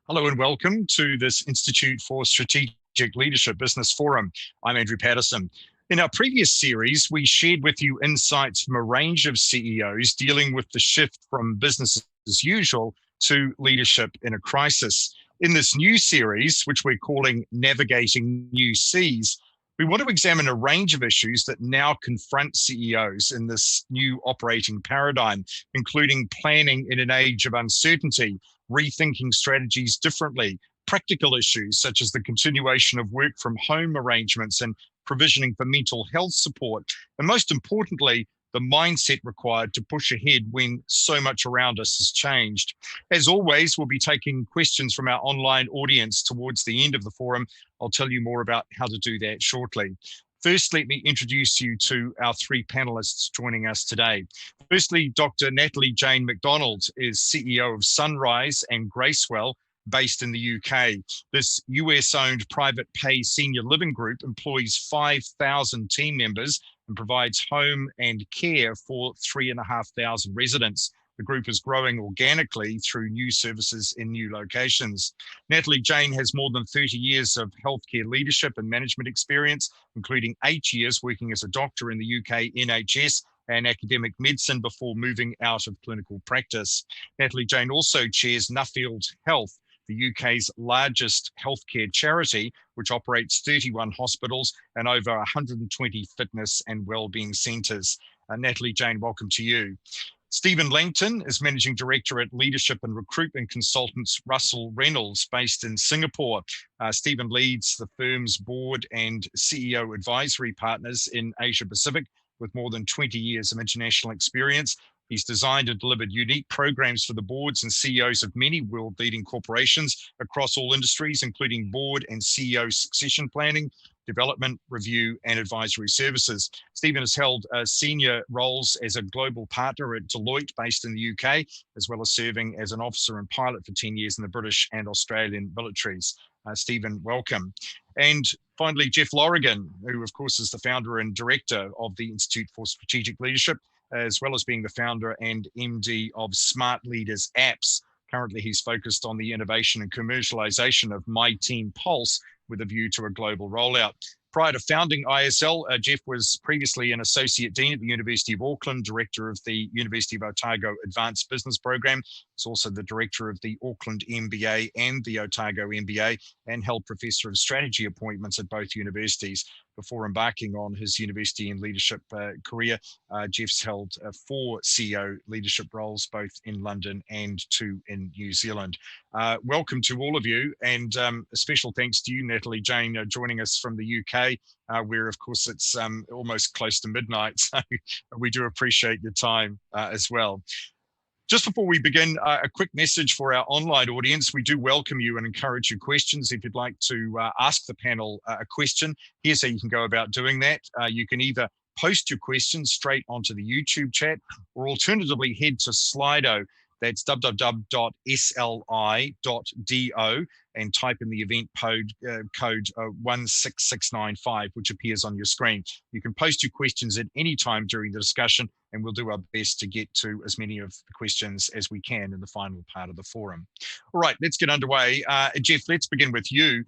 Hello and welcome to this Institute for Strategic Leadership Business Forum. I'm Andrew Patterson. In our previous series, we shared with you insights from a range of CEOs dealing with the shift from business as usual to leadership in a crisis. In this new series, which we're calling Navigating New Seas, we want to examine a range of issues that now confront CEOs in this new operating paradigm, including planning in an age of uncertainty, rethinking strategies differently, practical issues such as the continuation of work from home arrangements and provisioning for mental health support, and most importantly, the mindset required to push ahead when so much around us has changed. As always, we'll be taking questions from our online audience towards the end of the forum. I'll tell you more about how to do that shortly. First, let me introduce you to our three panelists joining us today. Firstly, Dr. Natalie-Jane Macdonald is CEO of Sunrise and Gracewell, based in the UK. This US-owned private pay senior living group employs 5,000 team members and provides home and care for 3,500 residents. The group is growing organically through new services in new locations. Natalie-Jane has more than 30 years of healthcare leadership and management experience, including 8 years working as a doctor in the UK NHS and academic medicine before moving out of clinical practice. Natalie-Jane also chairs Nuffield Health, the UK's largest healthcare charity, which operates 31 hospitals and over 120 fitness and wellbeing centres. Natalie-Jane, welcome to you. Stephen Langton is Managing Director at Leadership and Recruitment Consultants Russell Reynolds, based in Singapore. Stephen leads the firm's board and CEO advisory partners in Asia Pacific with more than 20 years of international experience. He's designed and delivered unique programs for the boards and CEOs of many world-leading corporations across all industries, including board and CEO succession planning, development, review, and advisory services. Stephen has held senior roles as a global partner at Deloitte, based in the UK, as well as serving as an officer and pilot for 10 years in the British and Australian militaries. Stephen, welcome. And finally, Gareth Lorigan, who of course is the founder and director of the Institute for Strategic Leadership, as well as being the founder and MD of Smart Leaders Apps. Currently, he's focused on the innovation and commercialization of My Team Pulse with a view to a global rollout. Prior to founding ISL, Gareth was previously an Associate Dean at the University of Auckland, Director of the University of Otago Advanced Business Program. He's also the Director of the Auckland MBA and the Otago MBA, and held Professor of Strategy appointments at both universities. Before embarking on his university and leadership career, Gareth's held 4 CEO leadership roles, both in London and 2 in New Zealand. Welcome to all of you, and a special thanks to you, Natalie-Jane, joining us from the UK, where of course it's almost close to midnight, so we do appreciate your time as well. Just before we begin, a quick message for our online audience. We do welcome you and encourage your questions. If you'd like to ask the panel a question, here's how you can go about doing that. You can either post your questions straight onto the YouTube chat, or alternatively head to Slido. That's www.sli.do and type in the event code 16695, which appears on your screen. You can post your questions at any time during the discussion, and we'll do our best to get to as many of the questions as we can in the final part of the forum. All right, let's get underway. Gareth, let's begin with you.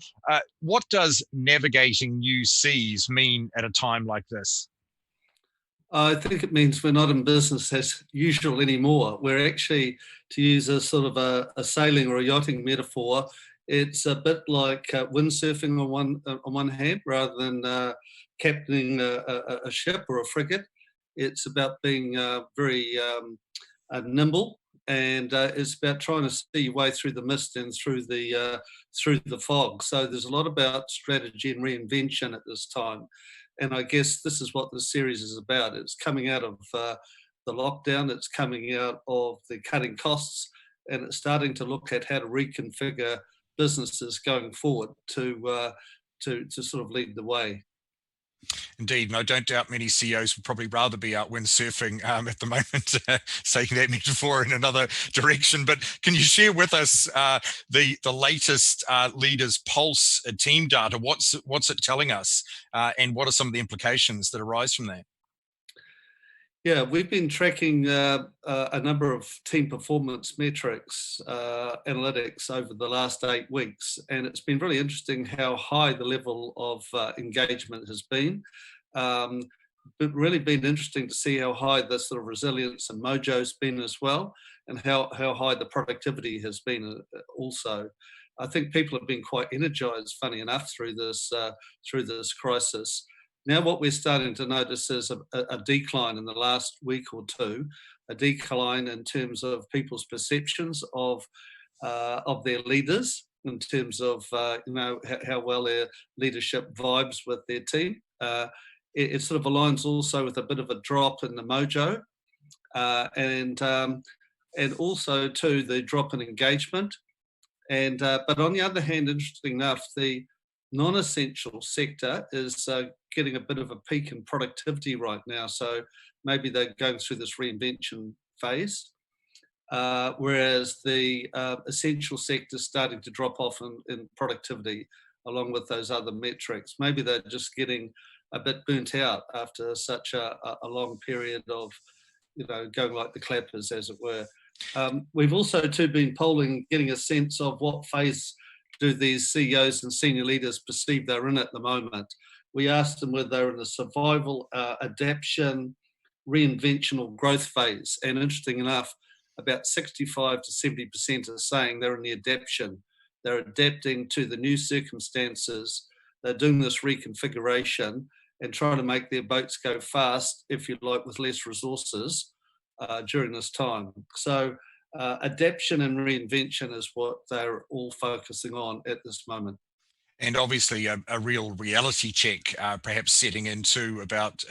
What does navigating new seas mean at a time like this? I think it means we're not in business as usual anymore. We're actually, to use a sort of a sailing or a yachting metaphor, it's a bit like windsurfing on one hand, rather than captaining a ship or a frigate. It's about being very nimble, and it's about trying to see your way through the mist and through the fog. So there's a lot about strategy and reinvention at this time. And I guess this is what this series is about. It's coming out of the lockdown, it's coming out of the cutting costs, and it's starting to look at how to reconfigure businesses going forward to sort of lead the way. Indeed, and I don't doubt many CEOs would probably rather be out windsurfing at the moment, taking that metaphor in another direction. But can you share with us the latest Leaders Pulse team data? What's it telling us, and what are some of the implications that arise from that? Yeah, we've been tracking a number of team performance metrics, analytics over the last 8 weeks, and it's been really interesting how high the level of engagement has been. But really been interesting to see how high the sort of resilience and mojo's been as well, and how high the productivity has been also. I think people have been quite energized, funny enough, through this crisis. Now, what we're starting to notice is a decline in the last week or two, a decline in terms of people's perceptions of their leaders, in terms of how well their leadership vibes with their team. It sort of aligns also with a bit of a drop in the mojo, and also too the drop in engagement. And but on the other hand, interesting enough, the non-essential sector is getting a bit of a peak in productivity right now. So maybe they're going through this reinvention phase, whereas the essential sector is starting to drop off in productivity along with those other metrics. Maybe they're just getting a bit burnt out after such a long period of, going like the clappers, as it were. We've also too been polling, getting a sense of what phase do these CEOs and senior leaders perceive they're in at the moment. We asked them whether they're in a survival, adaptation, reinvention or growth phase. And interesting enough, about 65 to 70% are saying they're in the adaptation. They're adapting to the new circumstances. They're doing this reconfiguration and trying to make their boats go fast, if you like, with less resources during this time. So adaptation and reinvention is what they're all focusing on at this moment. And obviously a real reality check, perhaps setting into about,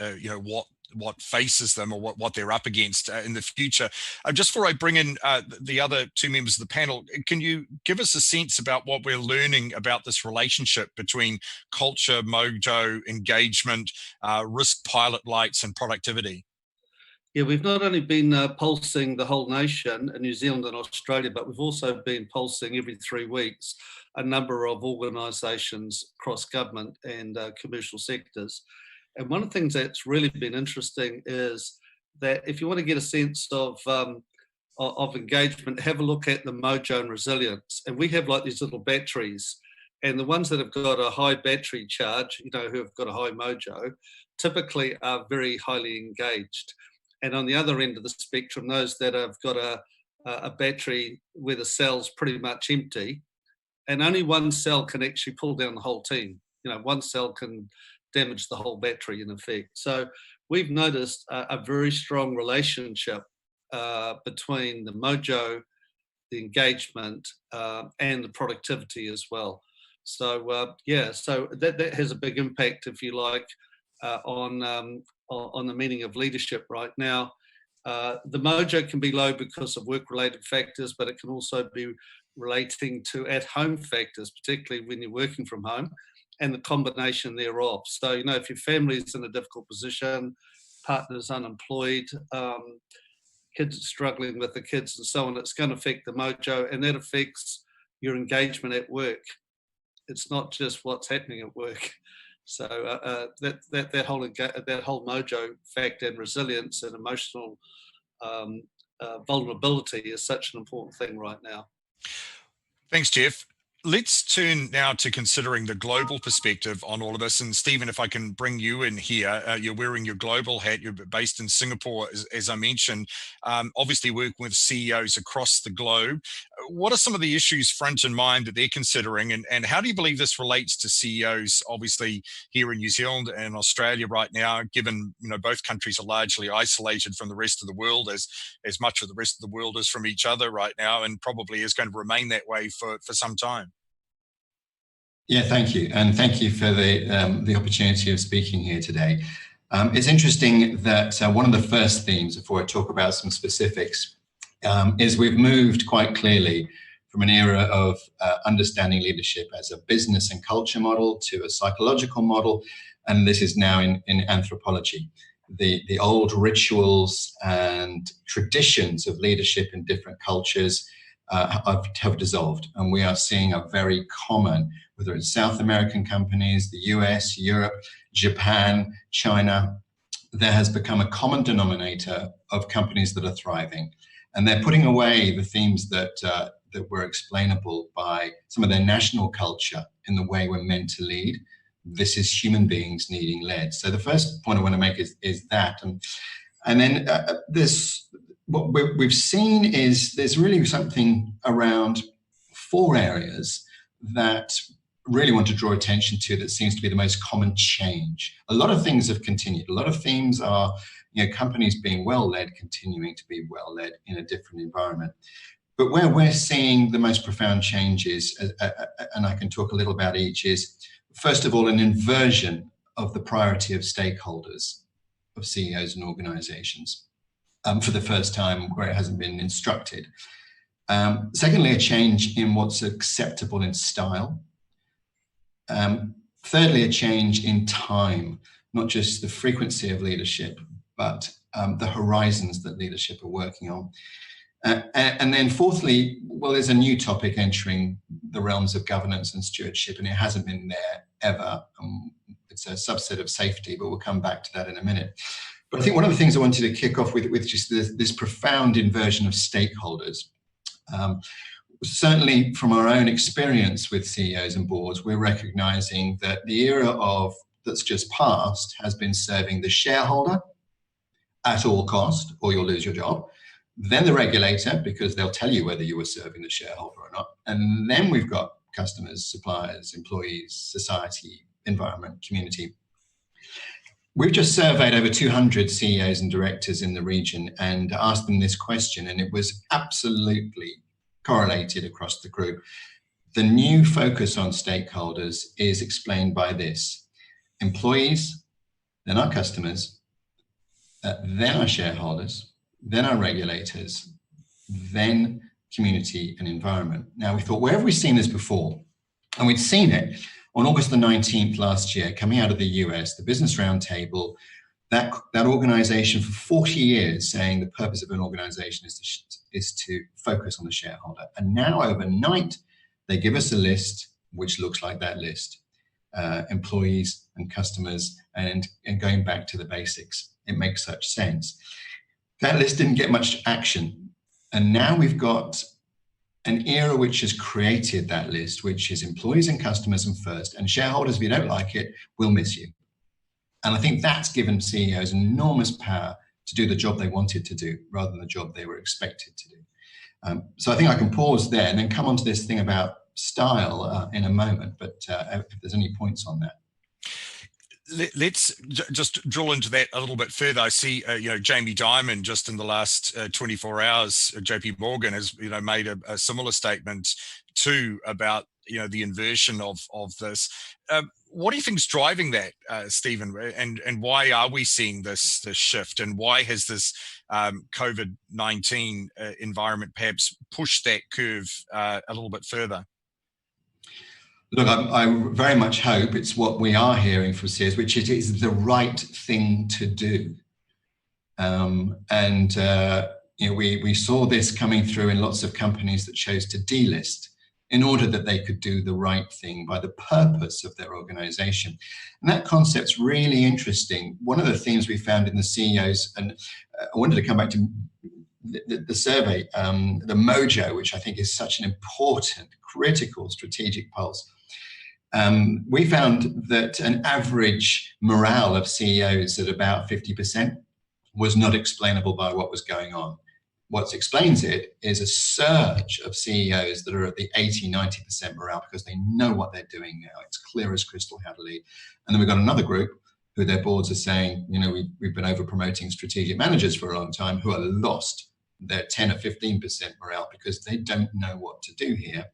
what faces them or what they're up against in the future. Just before I bring in the other two members of the panel, can you give us a sense about what we're learning about this relationship between culture, mojo, engagement, risk pilot lights, and productivity? Yeah, we've not only been pulsing the whole nation in New Zealand and Australia, but we've also been pulsing every 3 weeks a number of organisations across government and commercial sectors. And one of the things that's really been interesting is that if you want to get a sense of engagement, have a look at the mojo and resilience. And we have like these little batteries, and the ones that have got a high battery charge, who have got a high mojo, typically are very highly engaged. And on the other end of the spectrum, those that have got a battery where the cell's pretty much empty, and only one cell can actually pull down the whole team. One cell can damage the whole battery in effect. So we've noticed a very strong relationship between the mojo, the engagement, and the productivity as well. So so that has a big impact, if you like, on the meaning of leadership right now. The mojo can be low because of work-related factors, but it can also be relating to at-home factors, particularly when you're working from home, and the combination thereof. So, if your family's in a difficult position, partner's unemployed, kids are struggling with the kids and so on, it's going to affect the mojo, and that affects your engagement at work. It's not just what's happening at work. So that whole mojo factor and resilience and emotional vulnerability is such an important thing right now. Thanks, Jeff. Let's turn now to considering the global perspective on all of this. And Stephen, if I can bring you in here, you're wearing your global hat. You're based in Singapore, as I mentioned, obviously working with CEOs across the globe. What are some of the issues front in mind that they're considering? And how do you believe this relates to CEOs, obviously here in New Zealand and Australia right now, given both countries are largely isolated from the rest of the world, as much of the rest of the world is from each other right now, and probably is going to remain that way for some time? Yeah, thank you. And thank you for the opportunity of speaking here today. It's interesting that one of the first themes, before I talk about some specifics, is we've moved quite clearly from an era of understanding leadership as a business and culture model to a psychological model, and this is now in anthropology. The old rituals and traditions of leadership in different cultures have dissolved, and we are seeing a very common, whether it's South American companies, the US, Europe, Japan, China, there has become a common denominator of companies that are thriving, and they're putting away the themes that were explainable by some of their national culture in the way we're meant to lead. This is human beings needing led. So the first point I want to make is that, and then what we've seen is there's really something around 4 areas that really want to draw attention to that seems to be the most common change. A lot of things have continued. A lot of themes are, companies being well-led, continuing to be well-led in a different environment. But where we're seeing the most profound changes, and I can talk a little about each, is first of all, an inversion of the priority of stakeholders, of CEOs and organizations, for the first time where it hasn't been instructed. Secondly, a change in what's acceptable in style. Thirdly, a change in time, not just the frequency of leadership, but the horizons that leadership are working on. And then fourthly, well, there's a new topic entering the realms of governance and stewardship, and it hasn't been there ever. It's a subset of safety, but we'll come back to that in a minute. But I think one of the things I wanted to kick off with just this profound inversion of stakeholders. Certainly from our own experience with CEOs and boards, we're recognizing that the era that's just passed has been serving the shareholder at all cost, or you'll lose your job. Then the regulator, because they'll tell you whether you were serving the shareholder or not. And then we've got customers, suppliers, employees, society, environment, community. We've just surveyed over 200 CEOs and directors in the region and asked them this question, and it was absolutely correlated across the group. The new focus on stakeholders is explained by this: employees, then our customers, then our shareholders, then our regulators, then community and environment. Now we thought, where have we seen this before? And we'd seen it on August the 19th last year, coming out of the US, the Business Roundtable, that organization for 40 years saying the purpose of an organization is to focus on the shareholder. And now overnight, they give us a list which looks like that list. Employees and customers, and going back to the basics. It makes such sense. That list didn't get much action. And now we've got an era which has created that list, which is employees and customers and first, and shareholders, if you don't like it, will miss you. And I think that's given CEOs enormous power to do the job they wanted to do rather than the job they were expected to do. So I think I can pause there and then come on to this thing about style in a moment, but if there's any points on that. Let's just drill into that a little bit further. I see, Jamie Dimon just in the last 24 hours, JP Morgan has, made a similar statement too about, the inversion of this. What do you think is driving that, Stephen? And why are we seeing this shift? And why has this COVID-19 environment perhaps pushed that curve a little bit further? Look, I very much hope it's what we are hearing from CEOs, which it is the right thing to do. We saw this coming through in lots of companies that chose to delist in order that they could do the right thing by the purpose of their organization. And that concept's really interesting. One of the themes we found in the CEOs, and I wanted to come back to the survey, the Mojo, which I think is such an important, critical strategic pulse. We found that an average morale of CEOs at about 50% was not explainable by what was going on. What explains it is a surge of CEOs that are at the 80-90% morale because they know what they're doing now. It's clear as crystal how to lead. And then we've got another group who their boards are saying, we've been over promoting strategic managers for a long time, who are lost their 10 or 15% morale because they don't know what to do here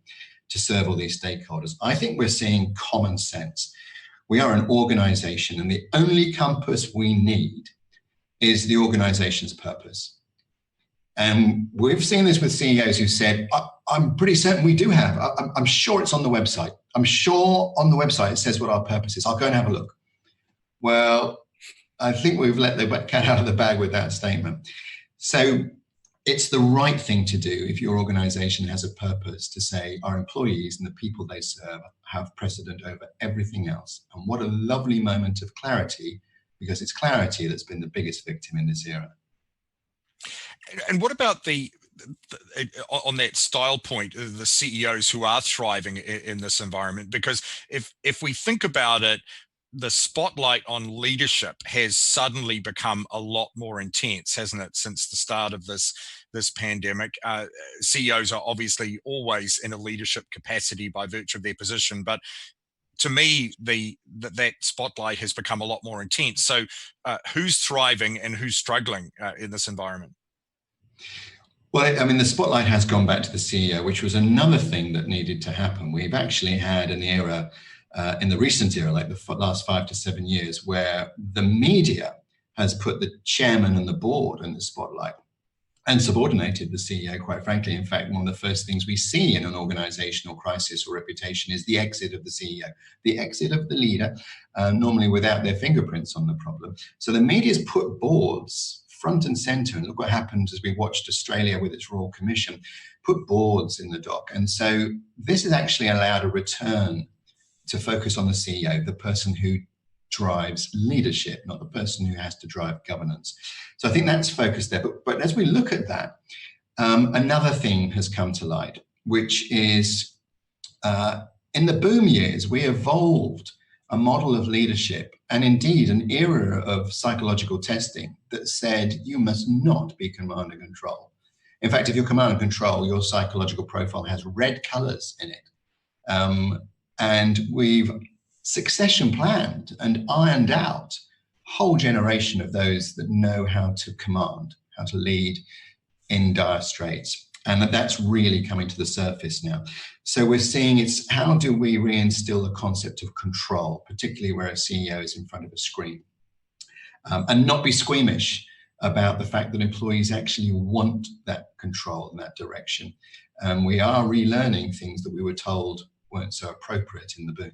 to serve all these stakeholders. I think we're seeing common sense. We are an organization, and the only compass we need is the organization's purpose. And we've seen this with CEOs who said, I'm pretty certain we do have. I'm sure it's on the website. I'm sure on the website it says what our purpose is. I'll go and have a look. Well, I think we've let the cat out of the bag with that statement. So it's the right thing to do if your organization has a purpose, to say our employees and the people they serve have precedent over everything else. And what a lovely moment of clarity because it's clarity that's been the biggest victim in this era. And what about on that style point, the CEOs who are thriving in this environment? Because if we think about it, the spotlight on leadership has suddenly become a lot more intense, hasn't it, since the start of this pandemic? CEOs are obviously always in a leadership capacity by virtue of their position, but to me, that spotlight has become a lot more intense. So who's thriving and who's struggling in this environment? Well, I mean, the spotlight has gone back to the CEO, which was another thing that needed to happen. We've actually had an era, in the recent era, like the last 5 to 7 years, where the media has put the chairman and the board in the spotlight and subordinated the CEO, quite frankly. In fact, one of the first things we see in an organizational crisis or reputation is the exit of the CEO, the exit of the leader, normally without their fingerprints on the problem. So the media's put boards front and center, and look what happened as we watched Australia with its Royal Commission, put boards in the dock. And so this has actually allowed a return to focus on the CEO, the person who drives leadership, not the person who has to drive governance. So I think that's focused there. But as we look at that, another thing has come to light, which is in the boom years, we evolved a model of leadership and indeed an era of psychological testing that said you must not be command and control. In fact, if you're command and control, your psychological profile has red colors in it. And we've succession planned and ironed out a whole generation of those that know how to command, how to lead in dire straits. And that's really coming to the surface now. So we're seeing it's how do we reinstill the concept of control, particularly where a CEO is in front of a screen, and not be squeamish about the fact that employees actually want that control in that direction. We are relearning things that we were told weren't so appropriate in the boom.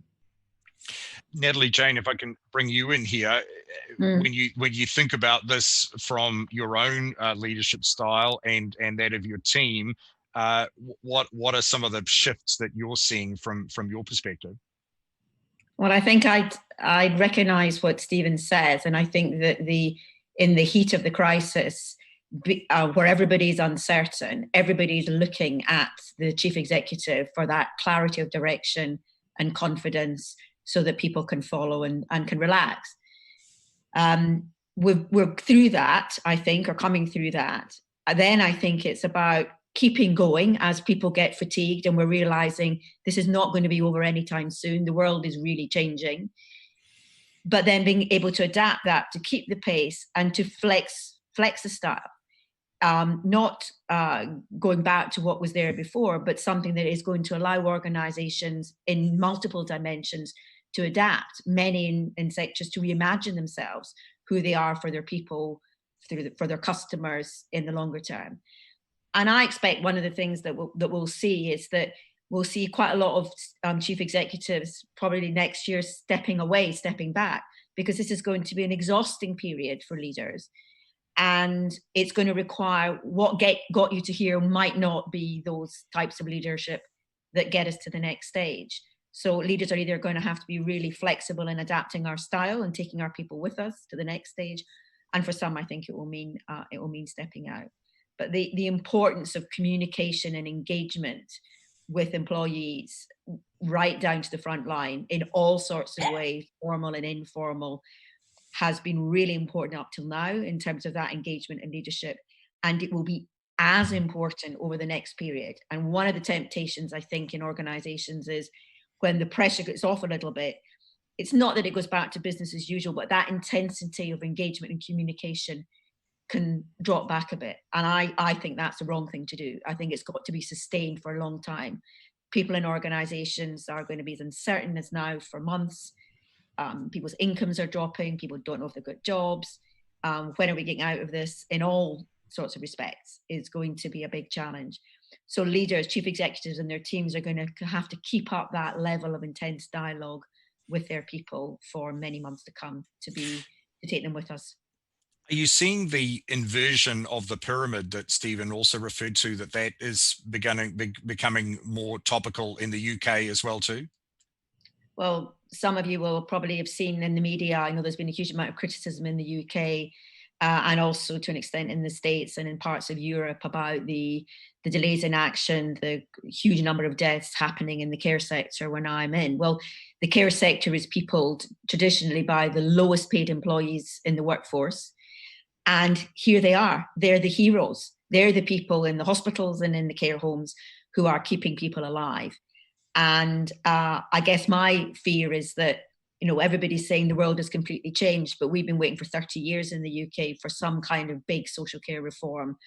Natalie-Jane, if I can bring you in here, when you think about this from your own leadership style and that of your team, what are some of the shifts that you're seeing from your perspective? Well, I think I'd recognise what Stephen says, and I think that in the heat of the crisis, where everybody's uncertain, everybody's looking at the chief executive for that clarity of direction and confidence, so that people can follow and can relax. We're through that, I think, or coming through that. Then I think it's about keeping going as people get fatigued and we're realizing this is not going to be over anytime soon. The world is really changing. But then being able to adapt that, to keep the pace and to flex the style. Not going back to what was there before, but something that is going to allow organizations in multiple dimensions to adapt, many in sectors to reimagine themselves, who they are for their people, for their customers in the longer term. And I expect one of the things that we'll see is that we'll see quite a lot of chief executives probably next year stepping back, because this is going to be an exhausting period for leaders. And it's going to require what got you to here might not be those types of leadership that get us to the next stage. So leaders are either going to have to be really flexible in adapting our style and taking our people with us to the next stage. And for some, I think it will mean stepping out. But the importance of communication and engagement with employees right down to the front line in all sorts of ways, formal and informal, has been really important up till now in terms of that engagement and leadership. And it will be as important over the next period. And one of the temptations, I think, in organizations is when the pressure gets off a little bit, it's not that it goes back to business as usual, but that intensity of engagement and communication can drop back a bit. And I think that's the wrong thing to do. I think it's got to be sustained for a long time. People in organizations are going to be as uncertain as now for months. People's incomes are dropping. People don't know if they've got jobs. When are we getting out of this? In all sorts of respects, is going to be a big challenge. So leaders, chief executives and their teams are going to have to keep up that level of intense dialogue with their people for many months to come to take them with us. Are you seeing the inversion of the pyramid that Stephen also referred to, that is becoming more topical in the UK as well too? Well, some of you will probably have seen in the media, I know there's been a huge amount of criticism in the UK and also to an extent in the States and in parts of Europe about the delays in action, the huge number of deaths happening in the care sector where now I'm in. Well, the care sector is peopled traditionally by the lowest paid employees in the workforce. And here they are. They're the heroes. They're the people in the hospitals and in the care homes who are keeping people alive. And I guess my fear is that, everybody's saying the world has completely changed, but we've been waiting for 30 years in the UK for some kind of big social care reform.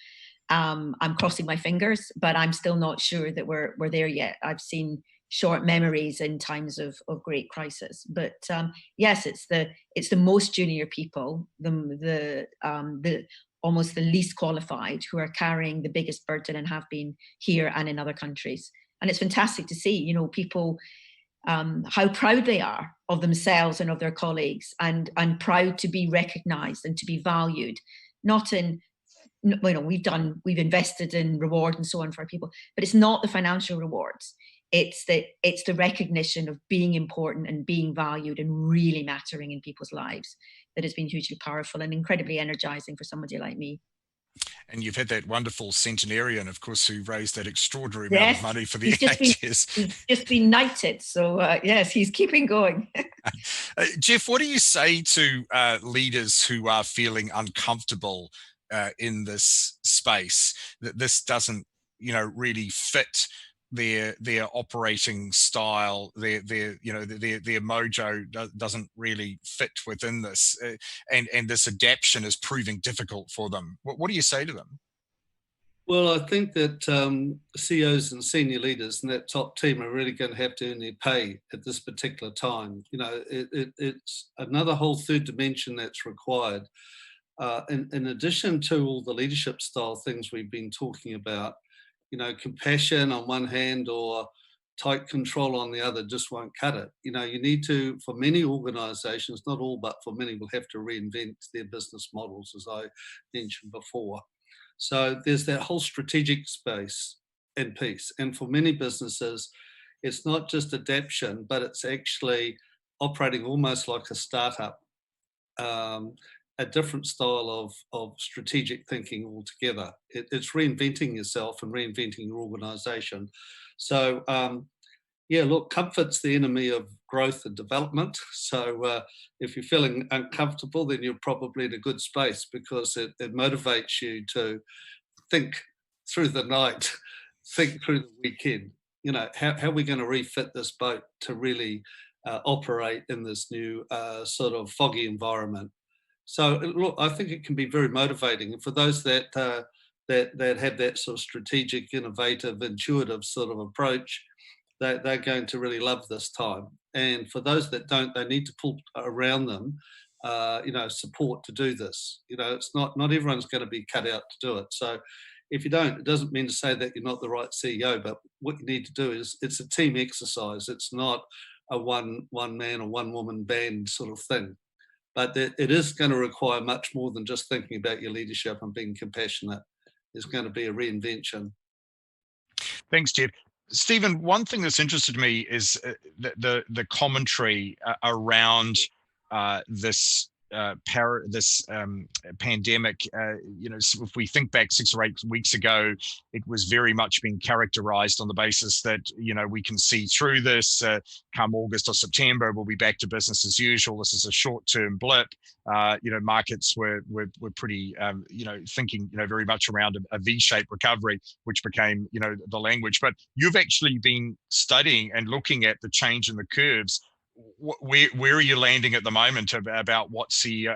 I'm crossing my fingers, but I'm still not sure that we're there yet. I've seen short memories in times of great crisis. But yes, it's the most junior people, the almost the least qualified, who are carrying the biggest burden and have been here and in other countries. And it's fantastic to see, people, how proud they are of themselves and of their colleagues, and proud to be recognised and to be valued. Not in, we've invested in reward and so on for people, but it's not the financial rewards. It's the recognition of being important and being valued and really mattering in people's lives that has been hugely powerful and incredibly energising for somebody like me. And you've had that wonderful centenarian, of course, who raised that extraordinary amount of money for the NHS. He's just been knighted. So, yes, he's keeping going. Jeff, what do you say to leaders who are feeling uncomfortable in this space, that this doesn't, really fit their operating style, their mojo doesn't really fit within this, and this adaptation is proving difficult for them? What do you say to them? Well, I think that CEOs and senior leaders in that top team are really going to have to earn their pay at this particular time. It's another whole third dimension that's required. In addition to all the leadership style things we've been talking about, compassion on one hand or tight control on the other just won't cut it. You need to, for many organisations, not all, but for many, will have to reinvent their business models, as I mentioned before. So there's that whole strategic space and piece. And for many businesses, it's not just adaptation, but it's actually operating almost like a startup. A different style of strategic thinking altogether. It's reinventing yourself and reinventing your organisation. So, comfort's the enemy of growth and development. So if you're feeling uncomfortable, then you're probably in a good space, because it motivates you to think through the night, think through the weekend. How are we going to refit this boat to really operate in this new sort of foggy environment? So, look, I think it can be very motivating. And for those that have that sort of strategic, innovative, intuitive sort of approach, they're going to really love this time. And for those that don't, they need to pull around them, support to do this. It's not everyone's going to be cut out to do it. So if you don't, it doesn't mean to say that you're not the right CEO, but what you need to do is, it's a team exercise. It's not a one man or one woman band sort of thing. But it is going to require much more than just thinking about your leadership and being compassionate. There's going to be a reinvention. Thanks, Jeff. Stephen, one thing that's interested me is the commentary around this pandemic. If we think back 6 or 8 weeks ago, it was very much being characterized on the basis that, we can see through this. Come August or September, we'll be back to business as usual. This is a short-term blip. Markets were pretty, thinking, very much around a V-shaped recovery, which became, the language. But you've actually been studying and looking at the change in the curves. Where are you landing at the moment about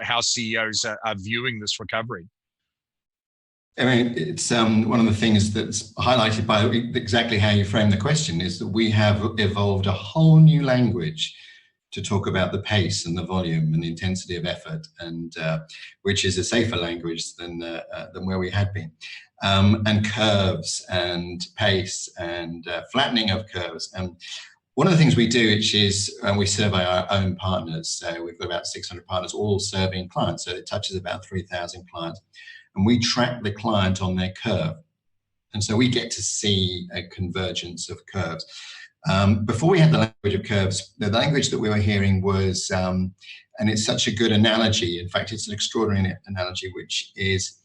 how CEOs are viewing this recovery? I mean, it's one of the things that's highlighted by exactly how you frame the question, is that we have evolved a whole new language to talk about the pace and the volume and the intensity of effort, and which is a safer language than where we had been, and curves and pace and flattening of curves. And one of the things we do, which is we survey our own partners. So we've got about 600 partners, all serving clients. So it touches about 3,000 clients. And we track the client on their curve. And so we get to see a convergence of curves. Before we had the language of curves, the language that we were hearing was, and it's such a good analogy, in fact, it's an extraordinary analogy, which is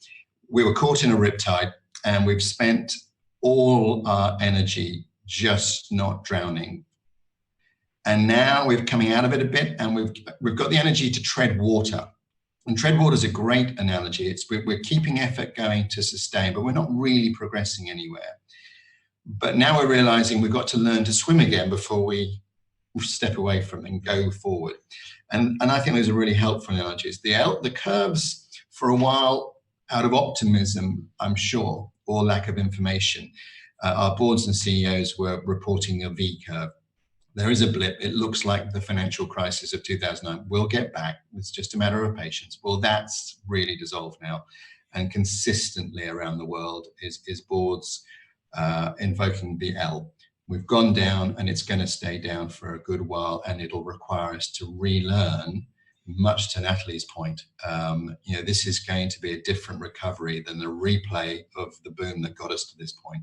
we were caught in a riptide and we've spent all our energy just not drowning. And now we're coming out of it a bit and we've got the energy to tread water. And tread water is a great analogy. We're keeping effort going to sustain, but we're not really progressing anywhere. But now we're realizing we've got to learn to swim again before we step away from it and go forward. And I think those are really helpful analogies. The curves, for a while, out of optimism, I'm sure, or lack of information, our boards and CEOs were reporting a V curve. There is a blip. It looks like the financial crisis of 2009. We'll get back. It's just a matter of patience. Well, that's really dissolved now. And consistently around the world is boards invoking the L. We've gone down and it's going to stay down for a good while, and it'll require us to relearn, much to Natalie's point. This is going to be a different recovery than the replay of the boom that got us to this point.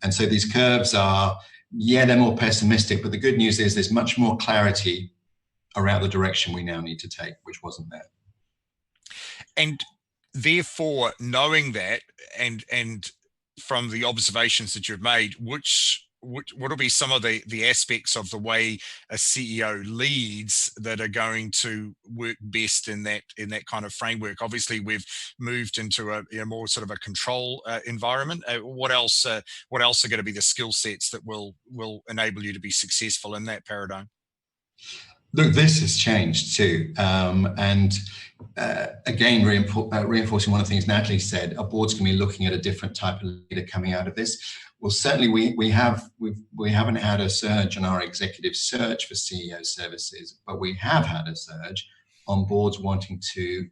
And so these curves are, they're more pessimistic, but the good news is there's much more clarity around the direction we now need to take, which wasn't there. And therefore, knowing that, and from the observations that you've made, what will be some of the aspects of the way a CEO leads that are going to work best in that kind of framework? Obviously, we've moved into a more sort of a control environment. What else are going to be the skill sets that will enable you to be successful in that paradigm? Look, this has changed too, and again, reinforcing one of the things Natalie said, our board's going to be looking at a different type of leader coming out of this. Well, certainly we haven't had a surge on our executive search for CEO services, but we have had a surge on boards wanting to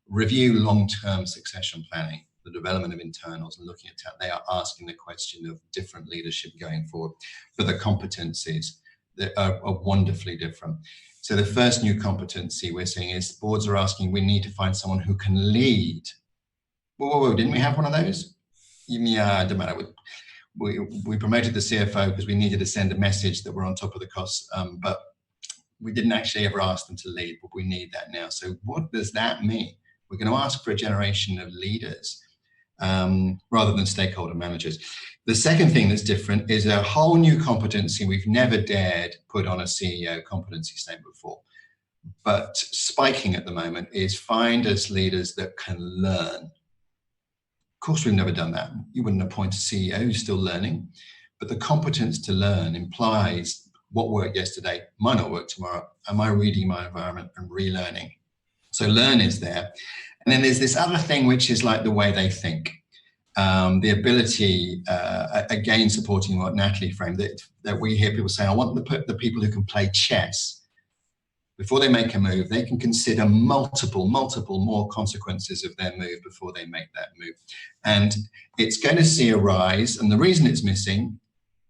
review long-term succession planning, the development of internals, and looking at they are asking the question of different leadership going forward for the competencies that are wonderfully different. So the first new competency we're seeing is boards are asking, we need to find someone who can lead. Whoa, didn't we have one of those? Yeah, it doesn't matter. We promoted the CFO because we needed to send a message that we're on top of the costs, but we didn't actually ever ask them to lead, but we need that now. So what does that mean? We're going to ask for a generation of leaders rather than stakeholder managers. The second thing that's different is a whole new competency we've never dared put on a CEO competency statement before, but spiking at the moment is find us leaders that can learn. Of course, we've never done that. You wouldn't appoint a CEO who's still learning, but the competence to learn implies what worked yesterday might not work tomorrow. Am I reading my environment and relearning? So learn is there. And then there's this other thing, which is like the way they think. The ability, again, supporting what Natalie framed, that we hear people say, I want to put the people who can play chess. Before they make a move, they can consider multiple more consequences of their move before they make that move. And it's going to see a rise. And the reason it's missing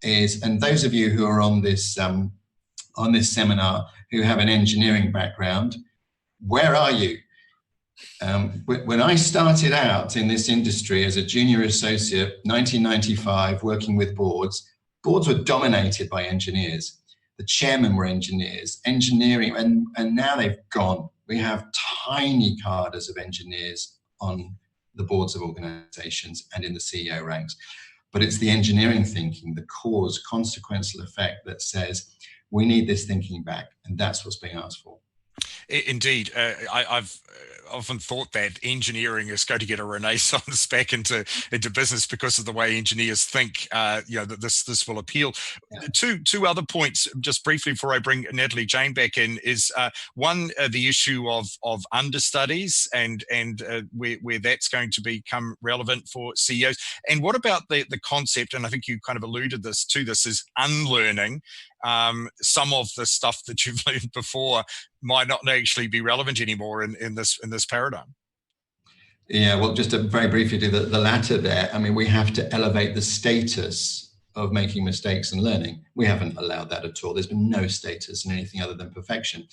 is, and those of you who are on this seminar who have an engineering background, where are you? When I started out in this industry as a junior associate, 1995, working with boards were dominated by engineers. The chairmen were engineers, engineering, and now they've gone. We have tiny cadres of engineers on the boards of organizations and in the CEO ranks. But it's the engineering thinking, the cause, consequential effect that says, we need this thinking back. And that's what's being asked for. Indeed. I've often thought that engineering is going to get a renaissance back into business because of the way engineers think, that this will appeal. Yeah. Two other points, just briefly before I bring Natalie-Jane back in, is one, the issue of understudies and where that's going to become relevant for CEOs. And what about the concept, and I think you kind of alluded to this, is unlearning. Some of the stuff that you've learned before might not actually be relevant anymore in this paradigm. Yeah, well, just to very briefly do the latter there. I mean, we have to elevate the status of making mistakes and learning. We haven't allowed that at all. There's been no status in anything other than perfection.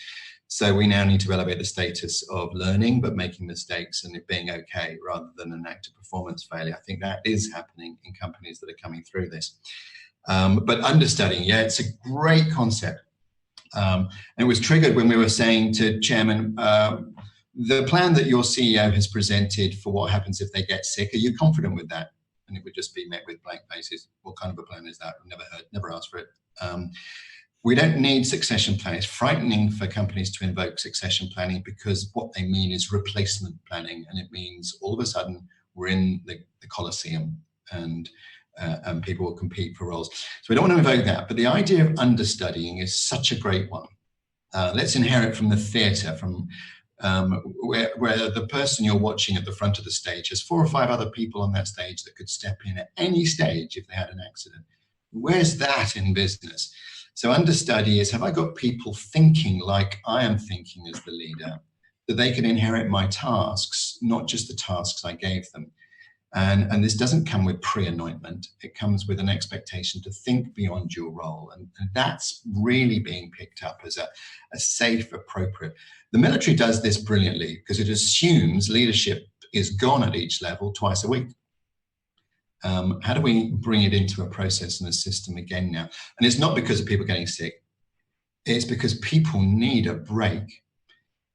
So we now need to elevate the status of learning, but making mistakes and it being okay rather than an act of performance failure. I think that is happening in companies that are coming through this. But understudying, yeah, it's a great concept. And it was triggered when we were saying to Chairman, the plan that your CEO has presented for what happens if they get sick, are you confident with that? And it would just be met with blank faces. What kind of a plan is that? I've never heard, never asked for it. We don't need succession planning. It's frightening for companies to invoke succession planning because what they mean is replacement planning. And it means all of a sudden we're in the Colosseum and people will compete for roles. So we don't want to invoke that. But the idea of understudying is such a great one. Let's inherit from the theatre, from where the person you're watching at the front of the stage has 4 or 5 other people on that stage that could step in at any stage if they had an accident. Where's that in business? So understudy is, have I got people thinking like I am thinking as the leader, that they can inherit my tasks, not just the tasks I gave them. And this doesn't come with pre-anointment. It comes with an expectation to think beyond your role. And that's really being picked up as a safe, appropriate. The military does this brilliantly because it assumes leadership is gone at each level twice a week. How do we bring it into a process and a system again now? And it's not because of people getting sick. It's because people need a break.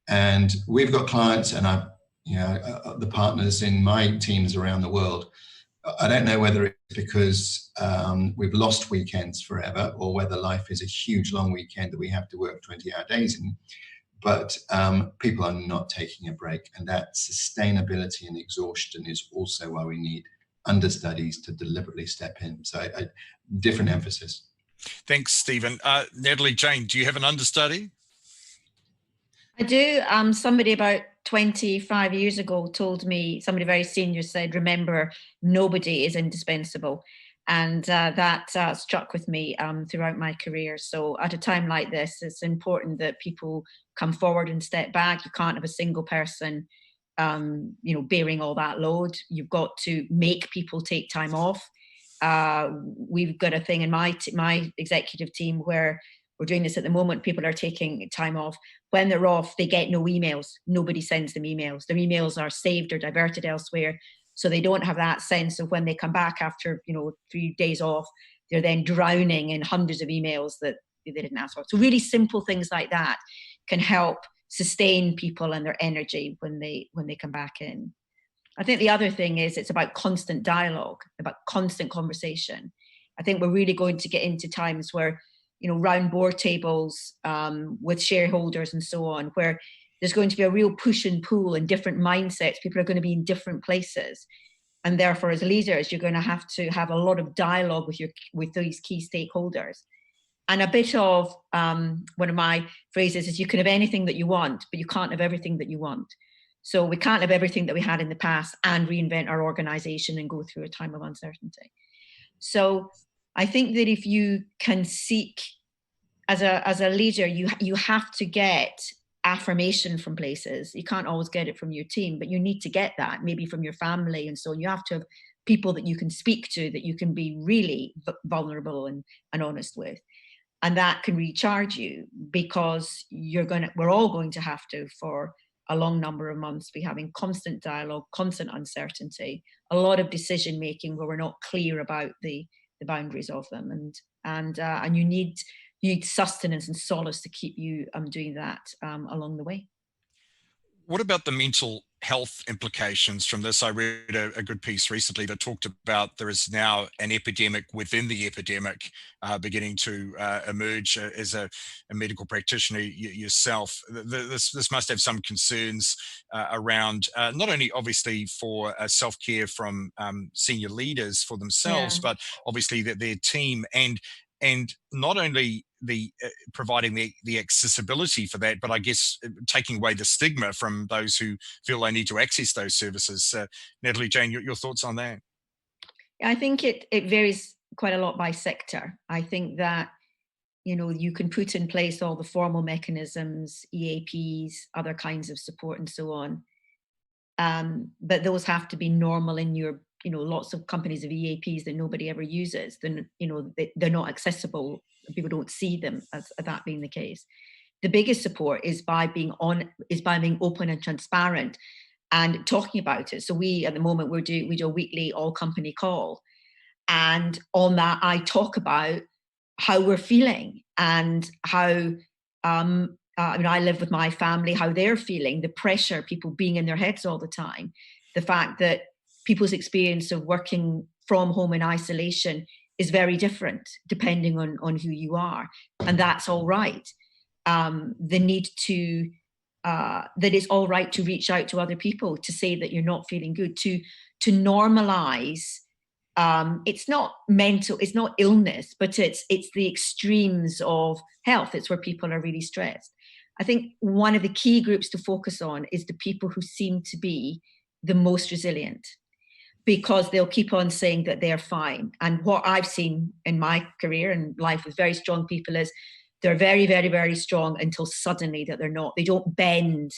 And we've got clients, and the partners in my teams around the world. I don't know whether it's because we've lost weekends forever or whether life is a huge long weekend that we have to work 20-hour days in. But people are not taking a break. And that sustainability and exhaustion is also why we need understudies to deliberately step in. So a different emphasis. Thanks, Stephen. Natalie-Jane, do you have an understudy? I do. Somebody about 25 years ago told me, somebody very senior said, remember, nobody is indispensable. And that struck with me throughout my career. So at a time like this, it's important that people come forward and step back. You can't have a single person bearing all that load. You've got to make people take time off. We've got a thing in my executive team where we're doing this at the moment. People are taking time off. When they're off, they get no emails. Nobody sends them emails. Their emails are saved or diverted elsewhere. So they don't have that sense of when they come back after 3 days off, they're then drowning in hundreds of emails that they didn't ask for. So really simple things like that can help sustain people and their energy when they come back in. I think the other thing is it's about constant dialogue, about constant conversation. I think we're really going to get into times where, round board tables with shareholders and so on, where there's going to be a real push and pull and different mindsets. People are going to be in different places. And therefore, as leaders, you're going to have a lot of dialogue with these key stakeholders. And a bit of one of my phrases is you can have anything that you want, but you can't have everything that you want. So we can't have everything that we had in the past and reinvent our organization and go through a time of uncertainty. So I think that if you can seek, as a leader, you have to get affirmation from places. You can't always get it from your team, but you need to get that, maybe from your family and so on. You have to have people that you can speak to, that you can be really vulnerable and honest with. And that can recharge you, because we're all going to have to, for a long number of months, be having constant dialogue, constant uncertainty, a lot of decision making where we're not clear about the boundaries of them, and you need sustenance and solace to keep you doing that along the way. What about the mental health implications from this? I read a good piece recently that talked about there is now an epidemic within the epidemic beginning to emerge. As a medical practitioner yourself, this must have some concerns around not only obviously for self-care from senior leaders for themselves, but obviously that their team, and not only the providing the accessibility for that, but I guess taking away the stigma from those who feel they need to access those services. Natalie-Jane, your thoughts on that? I think it varies quite a lot by sector. I think that, you can put in place all the formal mechanisms, EAPs, other kinds of support and so on. But those have to be normal in your, lots of companies have EAPs that nobody ever uses. Then, they're not accessible. People don't see them as that being the case. The biggest support is by being open and transparent and talking about it. So we, at the moment, we do a weekly all company call. And on that, I talk about how we're feeling and how, I live with my family, how they're feeling, the pressure, people being in their heads all the time, the fact that people's experience of working from home in isolation is very different depending on who you are. And that's all right. The need to, that it's all right to reach out to other people, to say that you're not feeling good, to normalize. It's not mental, it's not illness, but it's the extremes of health. It's where people are really stressed. I think one of the key groups to focus on is the people who seem to be the most resilient, because they'll keep on saying that they're fine. And what I've seen in my career and life with very strong people is they're very, very, very strong until suddenly that they're not. They don't bend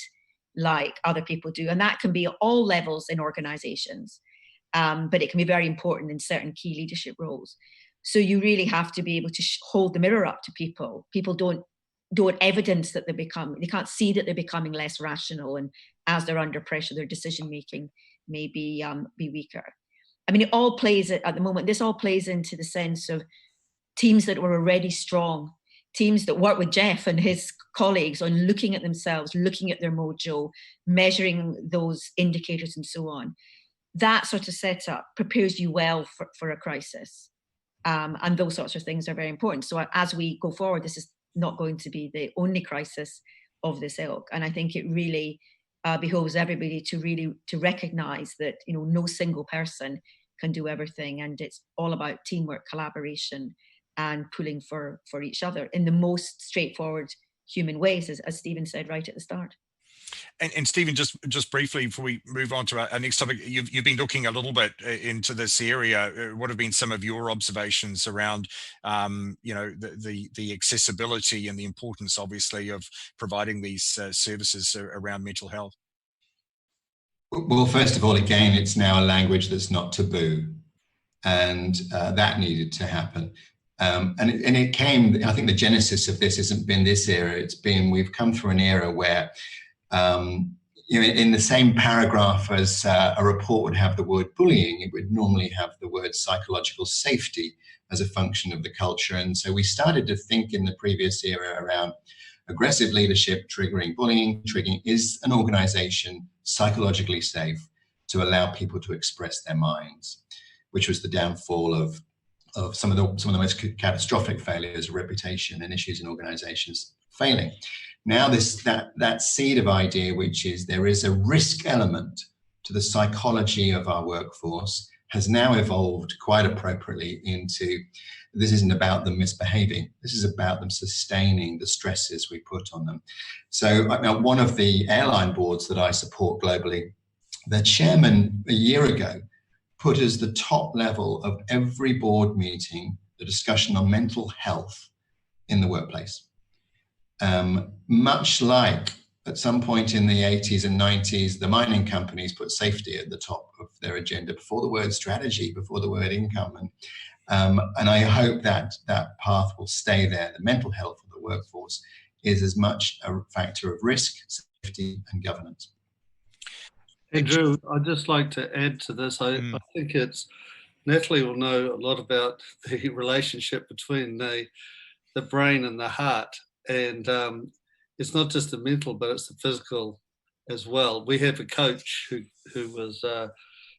like other people do. And that can be at all levels in organizations. But it can be very important in certain key leadership roles. So you really have to be able to hold the mirror up to people. People don't evidence that they can't see that they're becoming less rational, and as they're under pressure, their decision making may be weaker. I mean, it all plays at the moment. This all plays into the sense of teams that were already strong, teams that work with Jeff and his colleagues on looking at themselves, looking at their mojo, measuring those indicators, and so on. That sort of setup prepares you well for a crisis. And those sorts of things are very important. So as we go forward, this is not going to be the only crisis of this ilk. And I think it really behoves everybody to recognize that, no single person can do everything. And it's all about teamwork, collaboration, and pulling for each other in the most straightforward human ways, as Stephen said right at the start. And Stephen, just briefly before we move on to our next topic, you've been looking a little bit into this area. What have been some of your observations around, the accessibility and the importance, obviously, of providing these services around mental health? Well, first of all, again, it's now a language that's not taboo, and that needed to happen. And it came, I think the genesis of this hasn't been this era. We've come through an era where in the same paragraph as a report would have the word bullying, it would normally have the word psychological safety as a function of the culture. And so we started to think in the previous era around aggressive leadership triggering bullying. Triggering is an organization psychologically safe to allow people to express their minds, which was the downfall of some of the most catastrophic failures of reputation and issues in organizations failing. Now that seed of idea, which is there is a risk element to the psychology of our workforce, has now evolved quite appropriately into, this isn't about them misbehaving, this is about them sustaining the stresses we put on them. So one of the airline boards that I support globally, the chairman a year ago put as the top level of every board meeting the discussion on mental health in the workplace. Much like at some point in the 80s and 90s, the mining companies put safety at the top of their agenda before the word strategy, before the word income. And I hope that path will stay there. The mental health of the workforce is as much a factor of risk, safety, and governance. Andrew, I'd just like to add to this. I think Natalie will know a lot about the relationship between the brain and the heart. And it's not just the mental, but it's the physical as well. We have a coach who was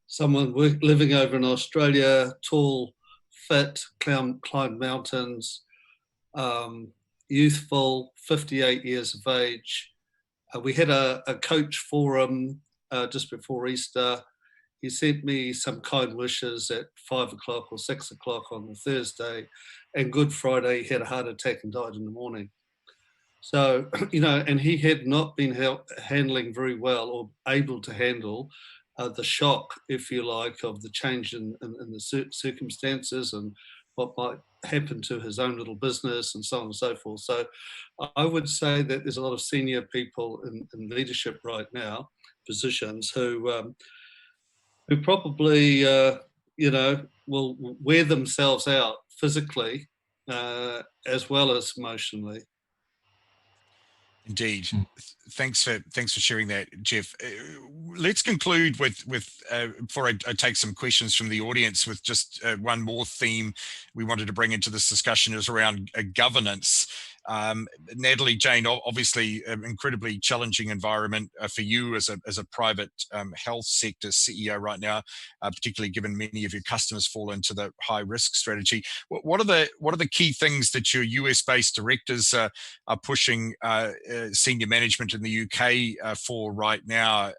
someone living over in Australia, tall, fit, climbed mountains, youthful, 58 years of age. We had a coach forum just before Easter. He sent me some kind wishes at 5 o'clock or 6 o'clock on the Thursday, and Good Friday he had a heart attack and died in the morning. So, and he had not been handling very well or able to handle the shock, if you like, of the change in the circumstances and what might happen to his own little business and so on and so forth. So I would say that there's a lot of senior people in leadership right now, positions, who probably, will wear themselves out physically as well as emotionally. Indeed. Thanks for sharing that, Jeff. Let's conclude with before I take some questions from the audience, with just one more theme we wanted to bring into this discussion is around governance. Natalie-Jane, obviously an incredibly challenging environment for you as a private health sector CEO right now, particularly given many of your customers fall into the high risk strategy. What are the key things that your US-based directors are pushing senior management in the UK for right now,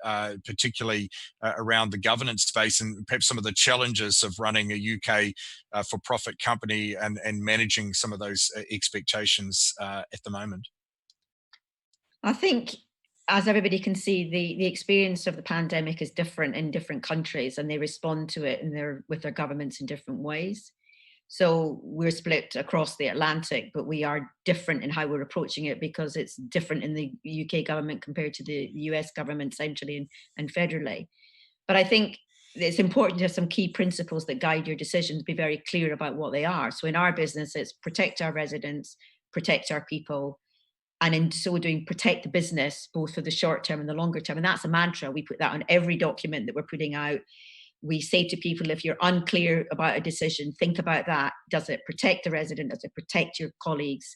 particularly around the governance space and perhaps some of the challenges of running a UK for-profit company and managing some of those expectations at the moment? I think, as everybody can see, the experience of the pandemic is different in different countries, and they respond to it with their governments in different ways. So we're split across the Atlantic, but we are different in how we're approaching it because it's different in the UK government compared to the US government centrally and federally. But I think it's important to have some key principles that guide your decisions, be very clear about what they are. So in our business, it's protect our residents, protect our people, and in so doing, protect the business, both for the short term and the longer term. And that's a mantra. We put that on every document that we're putting out. We say to people, if you're unclear about a decision, think about that. Does it protect the resident? Does it protect your colleagues?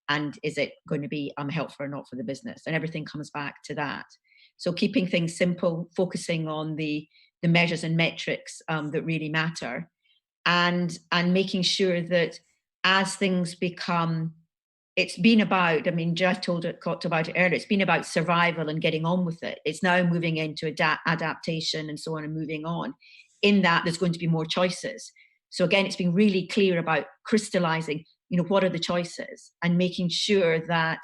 And is it going to be helpful or not for the business? And everything comes back to that. So keeping things simple, focusing on the measures and metrics that really matter, and making sure that as things become, it's been about, I mean, Jeff talked about it earlier, it's been about survival and getting on with it. It's now moving into adaptation and so on and moving on. In that, there's going to be more choices. So again, it's been really clear about crystallizing, what are the choices, and making sure that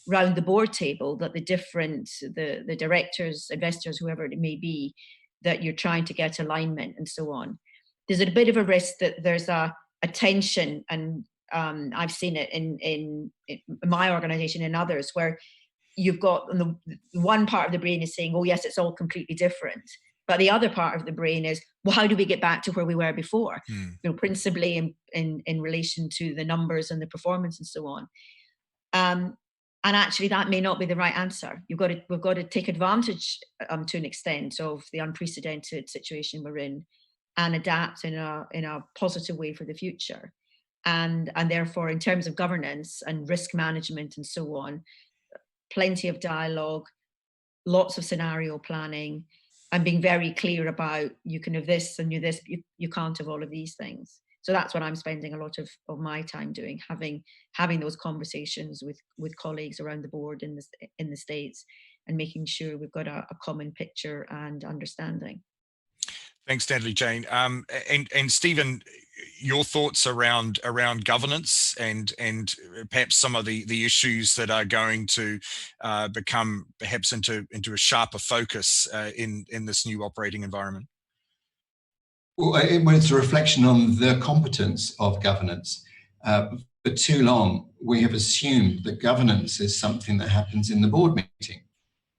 round the board table that the directors, investors, whoever it may be, that you're trying to get alignment and so on. There's a bit of a risk that there's a tension, and I've seen it in my organization and others, where you've got the one part of the brain is saying, oh yes, it's all completely different. But the other part of the brain is, well, how do we get back to where we were before? Principally in relation to the numbers and the performance and so on. And actually, that may not be the right answer. We've got to take advantage to an extent of the unprecedented situation we're in, and adapt in a positive way for the future. And therefore, in terms of governance and risk management and so on, plenty of dialogue, lots of scenario planning, and being very clear about you can have this and you can't have all of these things. So that's what I'm spending a lot of my time doing, having those conversations with colleagues around the board in the States, and making sure we've got a common picture and understanding. Thanks, Natalie-Jane. And Stephen, your thoughts around governance and perhaps some of the issues that are going to become perhaps into a sharper focus in this new operating environment? Well, it's a reflection on the competence of governance. For too long, we have assumed that governance is something that happens in the board meeting.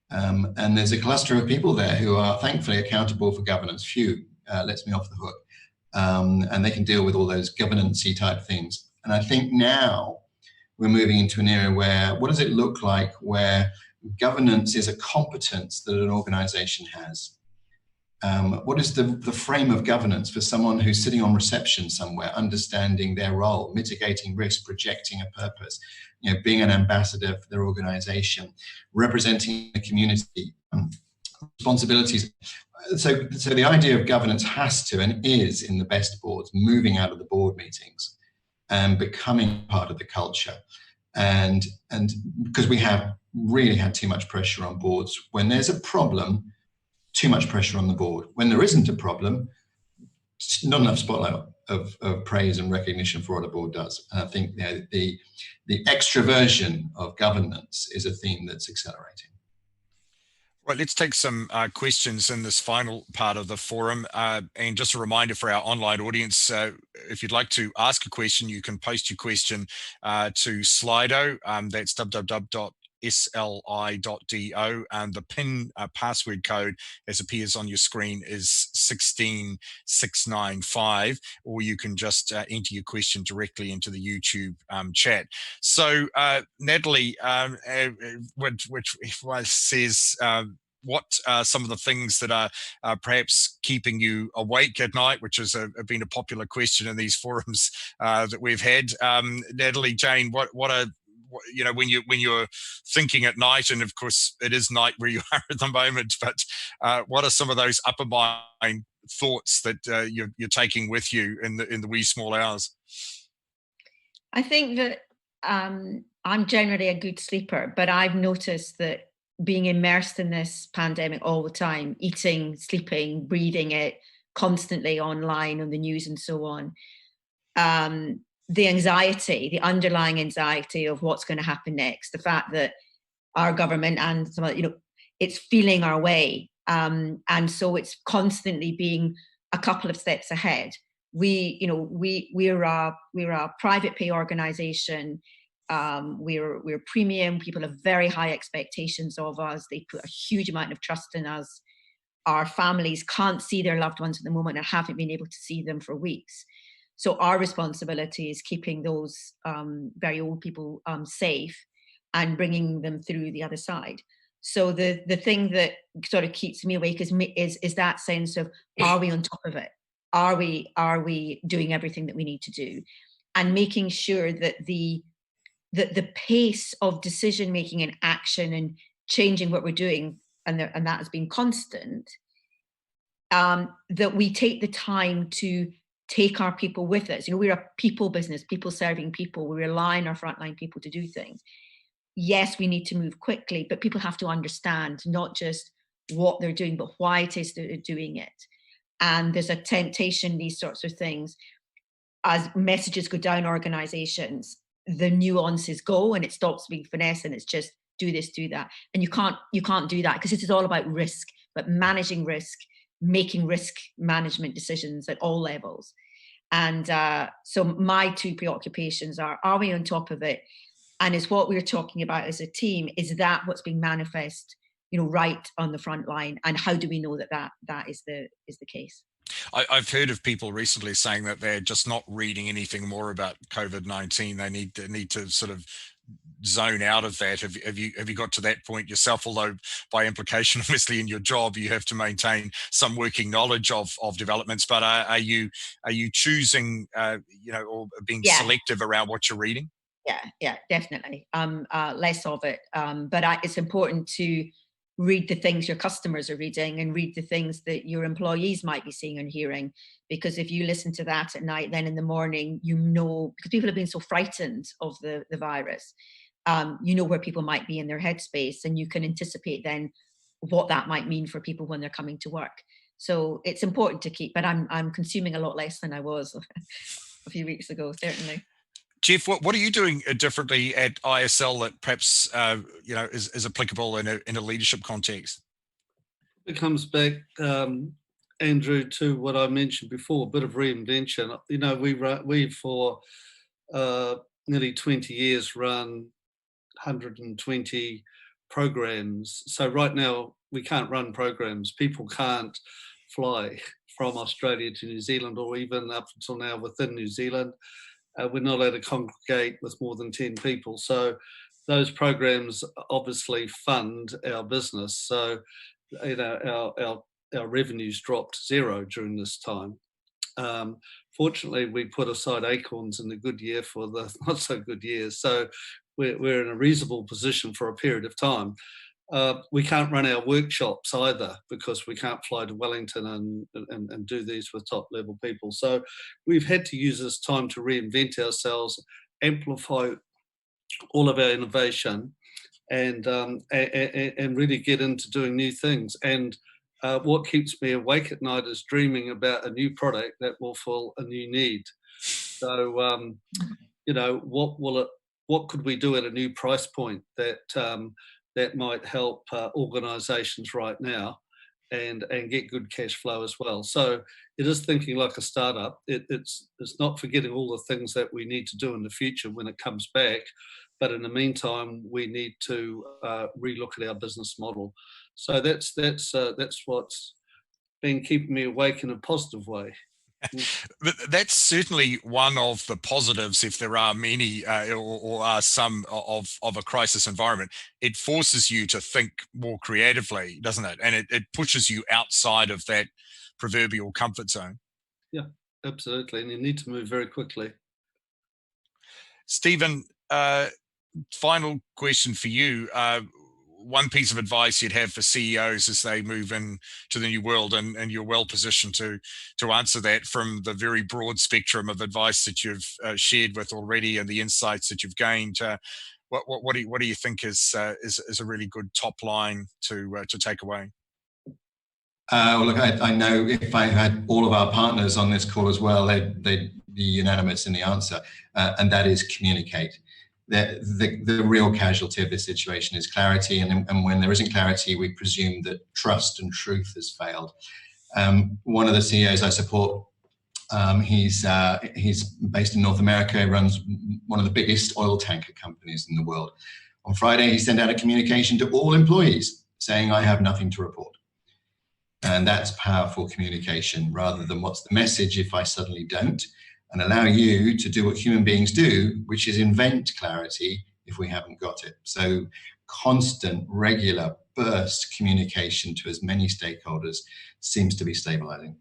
And there's a cluster of people there who are thankfully accountable for governance. Few lets me off the hook. And they can deal with all those governance-y type things. And I think now we're moving into an area where, what does it look like where governance is a competence that an organization has? What is the frame of governance for someone who's sitting on reception somewhere, understanding their role, mitigating risk, projecting a purpose, being an ambassador for their organization, representing the community, responsibilities. So the idea of governance has to and is in the best boards, moving out of the board meetings and becoming part of the culture. And because we have really had too much pressure on boards, when there's a problem, too much pressure on the board. When there isn't a problem, not enough spotlight of praise and recognition for what a board does. And I think the extroversion of governance is a theme that's accelerating. Right, let's take some questions in this final part of the forum. And just a reminder for our online audience, if you'd like to ask a question, you can post your question to Slido. That's www.slidocast.com. sli.do, and the PIN password code, as appears on your screen, is 16695, or you can just enter your question directly into the YouTube chat. So, Natalie, which says, what are some of the things that are perhaps keeping you awake at night, which has been a popular question in these forums that we've had. Natalie-Jane, what are, you know, when you're thinking at night, and of course it is night where you are at the moment, but what are some of those upper mind thoughts that you're taking with you in the wee small hours? I think that I'm generally a good sleeper, but I've noticed that being immersed in this pandemic all the time, eating, sleeping, breathing it constantly online on the news and so on, the anxiety, the underlying anxiety of what's going to happen next, the fact that our government and some other, it's feeling our way, and so it's constantly being a couple of steps ahead. We're a private pay organisation. We're premium. People have very high expectations of us. They put a huge amount of trust in us. Our families can't see their loved ones at the moment and haven't been able to see them for weeks. So our responsibility is keeping those very old people safe and bringing them through the other side. So the thing that sort of keeps me awake is that sense of, are we on top of it? Are we doing everything that we need to do? And making sure that the pace of decision making and action and changing what we're doing, and that has been constant, that we take the time to take our people with us. We're a people business, people serving people. We rely on our frontline people to do things. Yes, we need to move quickly, but people have to understand not just what they're doing, but why it is that they're doing it. And there's a temptation, these sorts of things, as messages go down organizations, the nuances go and it stops being finesse and it's just do this, do that. And you can't do that, because it is all about risk, but managing risk, making risk management decisions at all levels. And so my two preoccupations are we on top of it? And is what we're talking about as a team, is that what's being manifest, right on the front line? And how do we know that is the case? I've heard of people recently saying that they're just not reading anything more about COVID-19. They need to sort of zone out of that. Have you got to that point yourself? Although by implication, obviously in your job, you have to maintain some working knowledge of developments. But are you choosing, or being selective around what you're reading? Yeah, definitely. Less of it. But it's important to read the things your customers are reading and read the things that your employees might be seeing and hearing. Because if you listen to that at night, then in the morning, because people have been so frightened of the virus, where people might be in their headspace, and you can anticipate then what that might mean for people when they're coming to work. So it's important to keep, but I'm consuming a lot less than I was a few weeks ago, certainly. Jeff, what are you doing differently at ISL that perhaps is applicable in a leadership context? It comes back, Andrew, to what I mentioned before, a bit of reinvention. We for nearly 20 years run 120 programs. So right now we can't run programs. People can't fly from Australia to New Zealand, or even up until now within New Zealand. We're not allowed to congregate with more than 10 people. So those programs obviously fund our business. So, our revenues dropped zero during this time. Fortunately, we put aside acorns in the good year for the not so good years. So we're in a reasonable position for a period of time. We can't run our workshops either, because we can't fly to Wellington and do these with top level people. So we've had to use this time to reinvent ourselves, amplify all of our innovation, and really get into doing new things. And what keeps me awake at night is dreaming about a new product that will fill a new need. So what could we do at a new price point that might help organisations right now and get good cash flow as well. So it is thinking like a startup. It's not forgetting all the things that we need to do in the future when it comes back, But in the meantime, we need to relook at our business model. So that's what's been keeping me awake in a positive way. That's certainly one of the positives, if there are many or are some of a crisis environment. It forces you to think more creatively, doesn't it? And it pushes you outside of that proverbial comfort zone. Yeah, absolutely. And you need to move very quickly. Stephen, final question for you. One piece of advice you'd have for CEOs as they move into the new world, and you're well positioned to answer that from the very broad spectrum of advice that you've shared with already and the insights that you've gained. What do you think is a really good top line to take away? Well, look, I know if I had all of our partners on this call as well, they'd be unanimous in the answer, and that is communicate. The real casualty of this situation is clarity, and when there isn't clarity, we presume that trust and truth has failed. One of the CEOs I support, he's based in North America, runs one of the biggest oil tanker companies in the world. On Friday, he sent out a communication to all employees saying, "I have nothing to report." And that's powerful communication, rather than what's the message if I suddenly don't, and allow you to do what human beings do, which is invent clarity if we haven't got it. So constant, regular, burst communication to as many stakeholders seems to be stabilizing.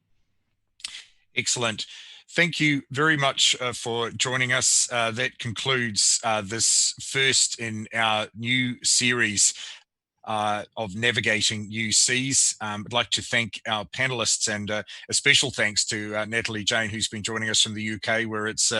Excellent. Thank you very much for joining us. That concludes this first in our new series of navigating new seas. I'd like to thank our panelists, and a special thanks to Natalie-Jane, who's been joining us from the UK, where it's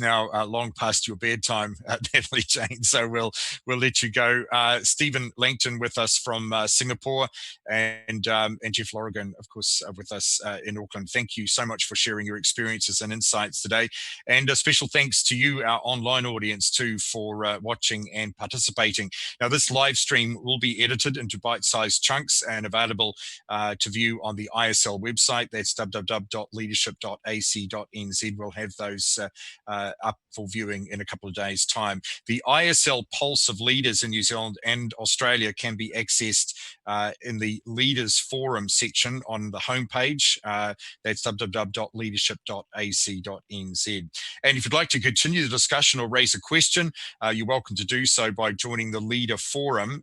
now long past your bedtime, Natalie-Jane. So we'll let you go. Stephen Langton with us from Singapore, and Jeff Lorigan, of course, with us in Auckland. Thank you so much for sharing your experiences and insights today. And a special thanks to you, our online audience, too, for watching and participating. Now, this live stream will be edited into bite-sized chunks and available to view on the ISL website. That's www.leadership.ac.nz. We'll have those up for viewing in a couple of days' time. The ISL Pulse of Leaders in New Zealand and Australia can be accessed in the Leaders Forum section on the homepage. That's www.leadership.ac.nz. And if you'd like to continue the discussion or raise a question, you're welcome to do so by joining the Leader Forum.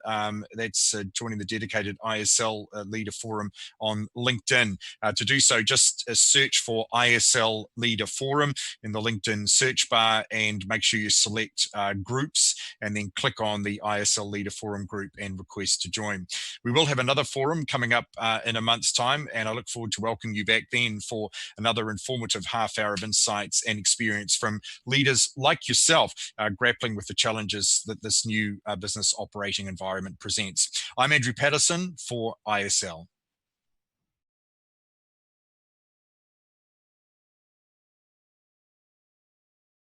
That's joining the dedicated ISL Leader Forum on LinkedIn. To do so, just search for ISL Leader Forum in the LinkedIn search bar, and make sure you select groups, and then click on the ISL Leader Forum group and request to join. We will have another forum coming up in a month's time, and I look forward to welcoming you back then for another informative half hour of insights and experience from leaders like yourself, grappling with the challenges that this new business operating environment presents. I'm Andrew Patterson for ISL.